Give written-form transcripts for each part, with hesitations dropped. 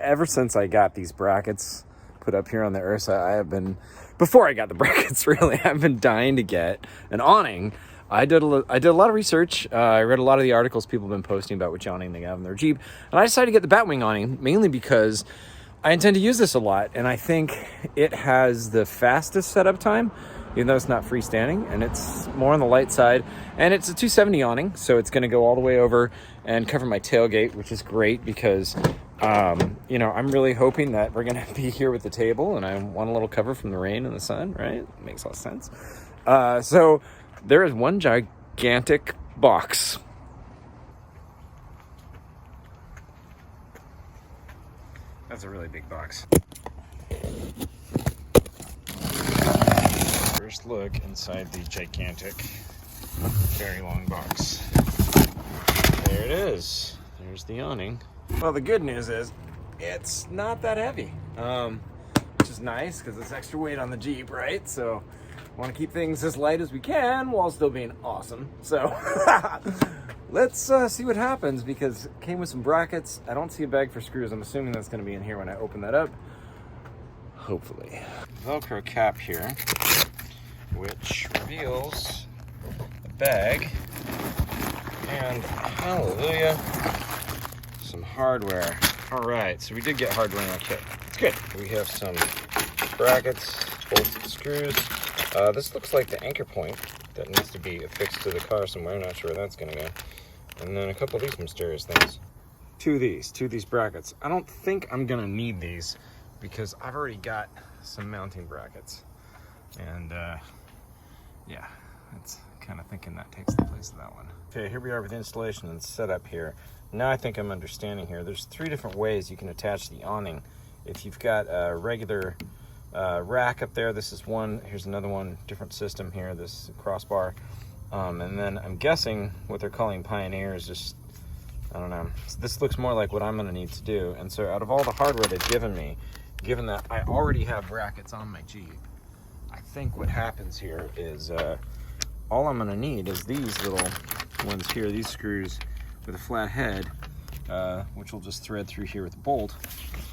ever since I got these brackets put up here on the Ursa, I have been, before I got the brackets really, I've been dying to get an awning. I did a lot of research. I read a lot of the articles people have been posting about which awning they have in their Jeep. And I decided to get the Batwing awning, mainly because I intend to use this a lot. And I think it has the fastest setup time, even though it's not freestanding, and it's more on the light side. And it's a 270 awning, so it's gonna go all the way over and cover my tailgate, which is great because, you know, I'm really hoping that we're gonna be here with the table and I want a little cover from the rain and the sun, right? Makes a lot of sense. So there is one gigantic box. That's a really big box. First look inside the gigantic, very long box. There it is. There's the awning. Well, the good news is it's not that heavy, which is nice because it's extra weight on the Jeep, right? So want to keep things as light as we can while still being awesome. So let's see what happens, because it came with some brackets. I don't see a bag for screws. I'm assuming that's going to be in here when I open that up. Hopefully. Velcro cap here, which reveals the bag, and hallelujah, some hardware. All right, so we did get hardware in our kit. It's good. We have some brackets, bolts, and screws. This looks like the anchor point that needs to be affixed to the car somewhere. I'm not sure where that's gonna go. And then a couple of these mysterious things. Two of these brackets. I don't think I'm gonna need these because I've already got some mounting brackets. And yeah, it's kind of thinking that takes the place of that one. Okay, here we are with installation and setup here. Now I think I'm understanding here. There's 3 different ways you can attach the awning. If you've got a regular rack up there, this is one. Here's another one, different system here, this crossbar. And then I'm guessing what they're calling Pioneer is just, I don't know. This looks more like what I'm gonna need to do. And so out of all the hardware they've given me, given that I already have brackets on my Jeep, I think what happens here is all I'm gonna need is these little ones here, these screws with a flat head, which will just thread through here with a bolt,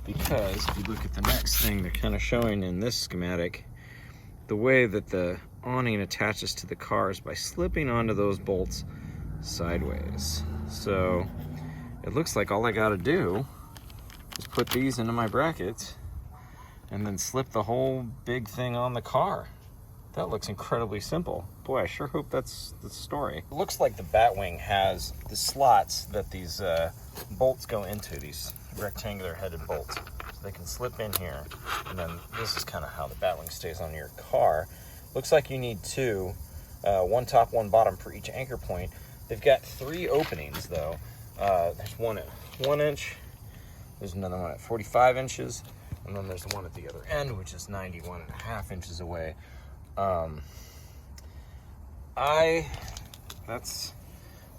because if you look at the next thing they're kind of showing in this schematic, the way that the awning attaches to the car is by slipping onto those bolts sideways. So it looks like all I gotta do is put these into my brackets and then slip the whole big thing on the car. That looks incredibly simple. Boy, I sure hope that's the story. It looks like the Batwing has the slots that these bolts go into, these rectangular headed bolts. So they can slip in here, and then this is kind of how the Batwing stays on your car. Looks like you need 2, one top, one bottom for each anchor point. They've got 3 openings though. There's one at 1 inch, there's another one at 45 inches, and then there's the one at the other end, which is 91.5 inches away.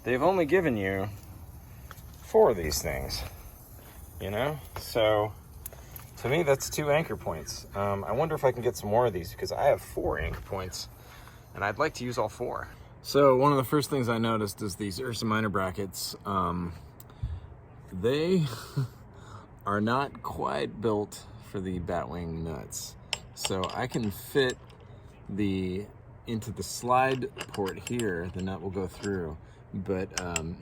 They've only given you 4 of these things, you know? So to me, that's 2 anchor points. I wonder if I can get some more of these, because I have 4 anchor points and I'd like to use all 4. So one of the first things I noticed is these Ursa Minor brackets. They are not quite built for the Batwing nuts. So I can fit into the slide port here, the nut will go through, but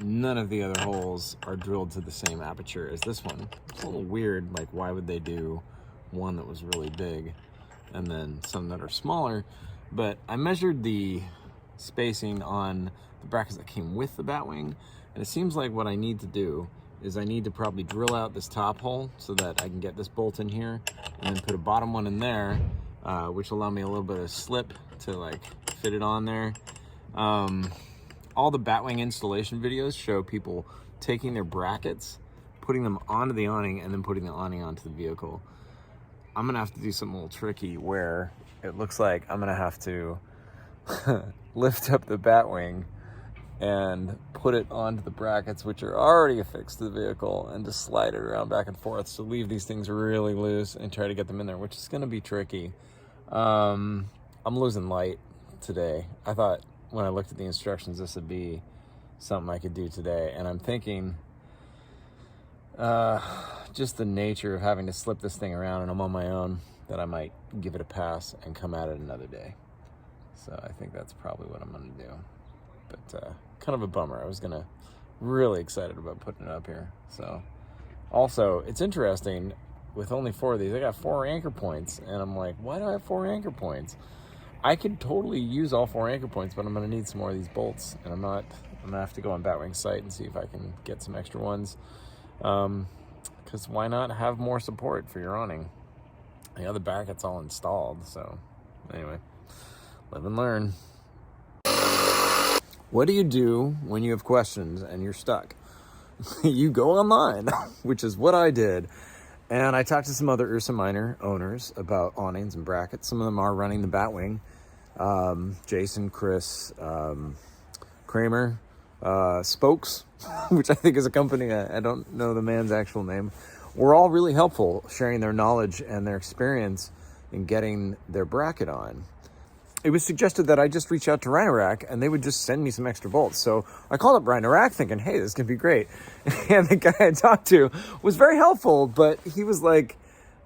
none of the other holes are drilled to the same aperture as this one. It's a little weird, like why would they do one that was really big and then some that are smaller? But I measured the spacing on the brackets that came with the Batwing, and it seems like what I need to do is I need to probably drill out this top hole so that I can get this bolt in here, and then put a bottom one in there, which will allow me a little bit of slip to like fit it on there. All the Batwing installation videos show people taking their brackets, putting them onto the awning, and then putting the awning onto the vehicle. I'm gonna have to do something a little tricky where it looks like I'm gonna have to lift up the Batwing and put it onto the brackets, which are already affixed to the vehicle, and just slide it around back and forth. So leave these things really loose and try to get them in there, which is gonna be tricky. I'm losing light today. I thought when I looked at the instructions, this would be something I could do today. And I'm thinking just the nature of having to slip this thing around and I'm on my own, that I might give it a pass and come at it another day. So I think that's probably what I'm gonna do. But kind of a bummer. I was really excited about putting it up here. So also, it's interesting, with only 4 of these, I got 4 anchor points, and I'm like, why do I have 4 anchor points? I could totally use all 4 anchor points, but I'm gonna need some more of these bolts, and I'm gonna have to go on Batwing's site and see if I can get some extra ones. Because why not have more support for your awning? The other bracket's all installed, so anyway, live and learn. What do you do when you have questions and you're stuck? You go online, which is what I did. And I talked to some other Ursa Minor owners about awnings and brackets. Some of them are running the Batwing. Jason, Chris, Kramer, Spokes, which I think is a company, I don't know the man's actual name, were all really helpful, sharing their knowledge and their experience in getting their bracket on. It was suggested that I just reach out to Rhino-Rack and they would just send me some extra bolts. So I called up Rhino-Rack thinking, hey, this could be great. And the guy I talked to was very helpful, but he was like,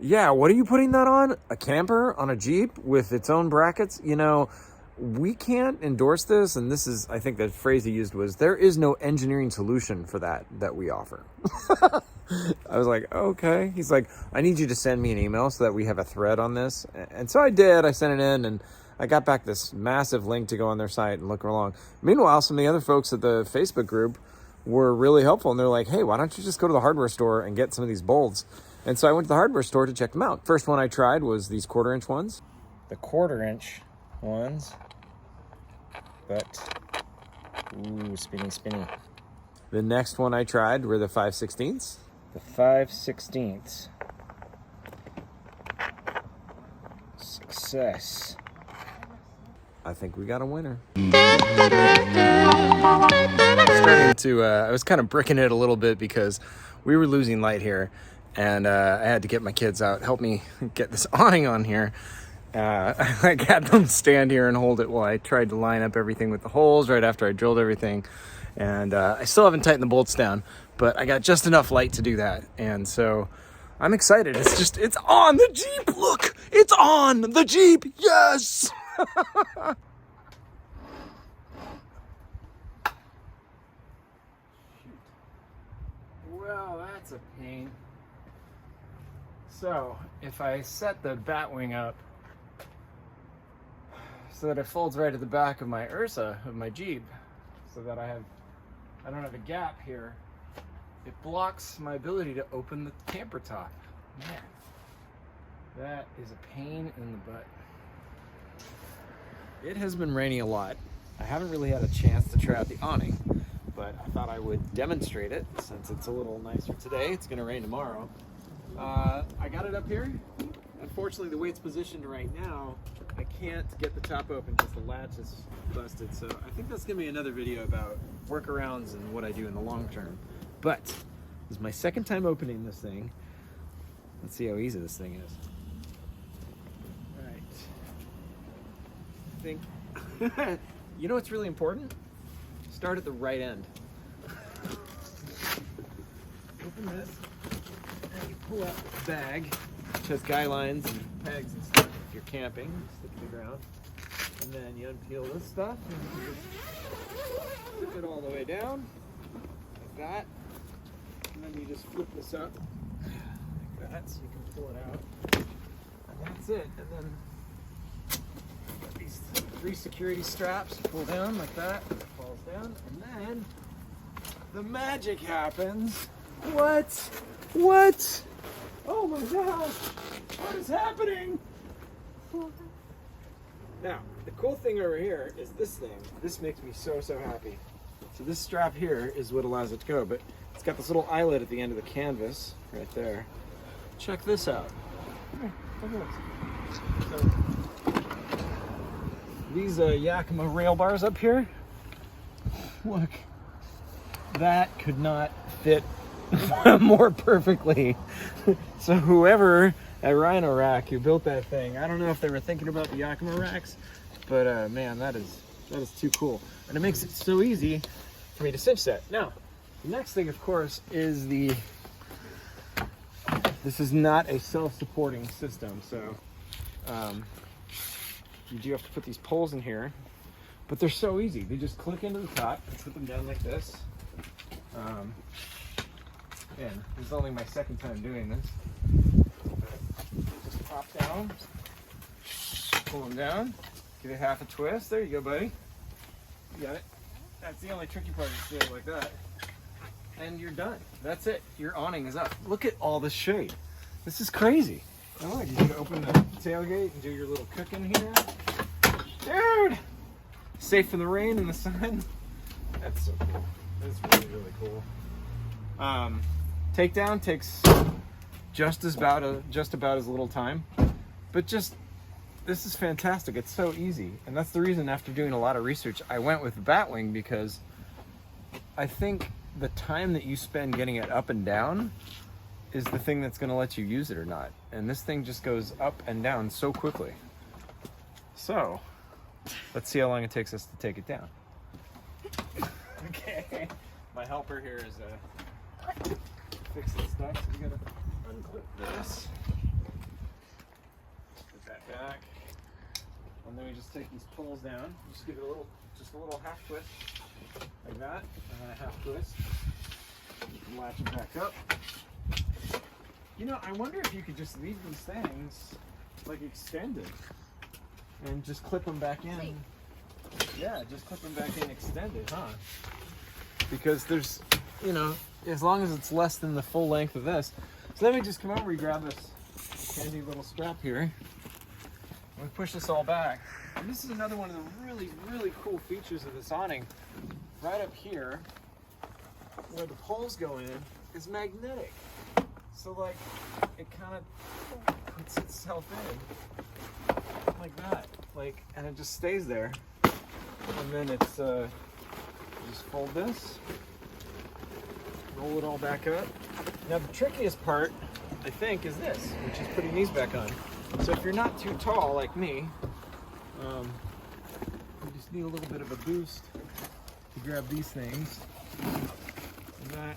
yeah, what are you putting that on? A camper on a Jeep with its own brackets? You know, we can't endorse this. And this is, I think the phrase he used was, there is no engineering solution for that we offer. I was like, okay. He's like, I need you to send me an email so that we have a thread on this. And so I did. I sent it in and I got back this massive link to go on their site and look along. Meanwhile, some of the other folks at the Facebook group were really helpful. And they're like, hey, why don't you just go to the hardware store and get some of these bolts? And so I went to the hardware store to check them out. First one I tried was these 1/4-inch ones. The 1/4-inch ones. But, ooh, spinny. The next one I tried were the 5/16. The 5/16. Success. I think we got a winner. I was kind of bricking it a little bit because we were losing light here, and I had to get my kids out, help me get this awning on here. I had them stand here and hold it while I tried to line up everything with the holes right after I drilled everything. And I still haven't tightened the bolts down, but I got just enough light to do that. And so I'm excited. It's on the Jeep. Look, it's on the Jeep. Yes. Well, that's a pain. So if I set the Batwing up so that it folds right at the back of my Ursa, of my Jeep, so that I don't have a gap here, it blocks my ability to open the camper top. Man, that is a pain in the butt. It has been raining a lot. I haven't really had a chance to try out the awning, but I thought I would demonstrate it since it's a little nicer today. It's gonna rain tomorrow. I got it up here. Unfortunately, the way it's positioned right now, I can't get the top open because the latch is busted. So I think that's gonna be another video about workarounds and what I do in the long term. But this is my second time opening this thing. Let's see how easy this thing is. All right. I think, you know what's really important? Start at the right end. Open this, and you pull out the bag, which has guy lines and pegs and stuff if you're camping, stick to the ground. And then you unpeel this stuff, and you just flip it all the way down, like that. And then you just flip this up, like that, so you can pull it out. And that's it. And then these 3 security straps pull down like that, it falls down, and then the magic happens. What? Oh my gosh, what is happening? Now, the cool thing over here is this thing. This makes me so happy. So this strap here is what allows it to go, but it's got this little eyelet at the end of the canvas right there. Check this out. So, these Yakima rail bars up here, look, that could not fit more perfectly. So whoever at Rhino-Rack who built that thing, I don't know if they were thinking about the Yakima racks, but man, that is too cool. And it makes it so easy for me to cinch that. Now, the next thing, of course, is the This is not a self-supporting system, so you do have to put these poles in here, but they're so easy. They just click into the top and put them down like this. And this is only my second time doing this. Just pop down, pull them down, give it half a twist. There you go, buddy. You got it. That's the only tricky part, is to do it like that. And you're done. That's it. Your awning is up. Look at all this shade. This is crazy. Oh, look, you can open the tailgate and do your little cooking here. Dude! Safe from the rain and the sun. That's so cool. That's really, really cool. Takedown takes just about as little time, but this is fantastic. It's so easy, and that's the reason, after doing a lot of research, I went with the Batwing, because I think the time that you spend getting it up and down is the thing that's going to let you use it or not. And this thing just goes up and down so quickly. So let's see how long it takes us to take it down. Okay, my helper here is fixing stuff, so we gotta unclip this, put that back, and then we just take these poles down. Just give it a little half twist like that, and then a half twist. You can latch it back up. You know, I wonder if you could just leave these things like extended and just clip them back in. Yeah, just clip them back in extended, huh? Because there's, you know, as long as it's less than the full length of this. So let me just come over and grab this handy little strap here. And we push this all back. And this is another one of the really, really cool features of this awning. Right up here, where the poles go in, is magnetic. So like, it kind of puts itself in like that. Like, and it just stays there. And then it's, just fold this, roll it all back up. Now the trickiest part, I think, is this, which is putting these back on. So if you're not too tall like me, you just need a little bit of a boost to grab these things. And that.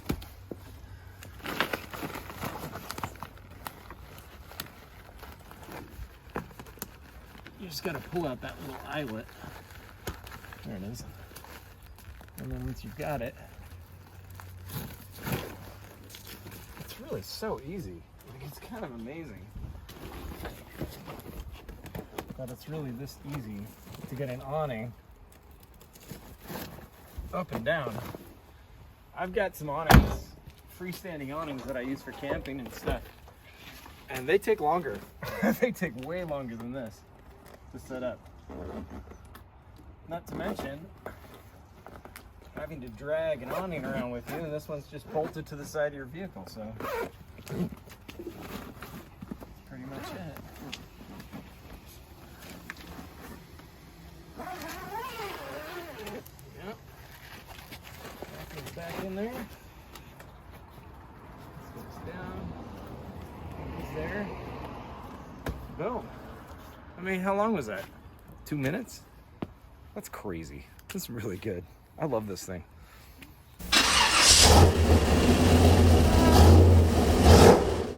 You just gotta pull out that little eyelet. There it is. And then once you've got it, it's really so easy. Like, it's kind of amazing that it's really this easy to get an awning up and down. I've got some awnings, freestanding awnings that I use for camping and stuff, and they take longer. They take way longer than this to set up. Not to mention having to drag an awning around with you, and this one's just bolted to the side of your vehicle, so that's pretty much it. Yep. That goes back in there. This goes down. Goes there. Boom. I mean, how long was that? 2 minutes? That's crazy. This is really good. I love this thing.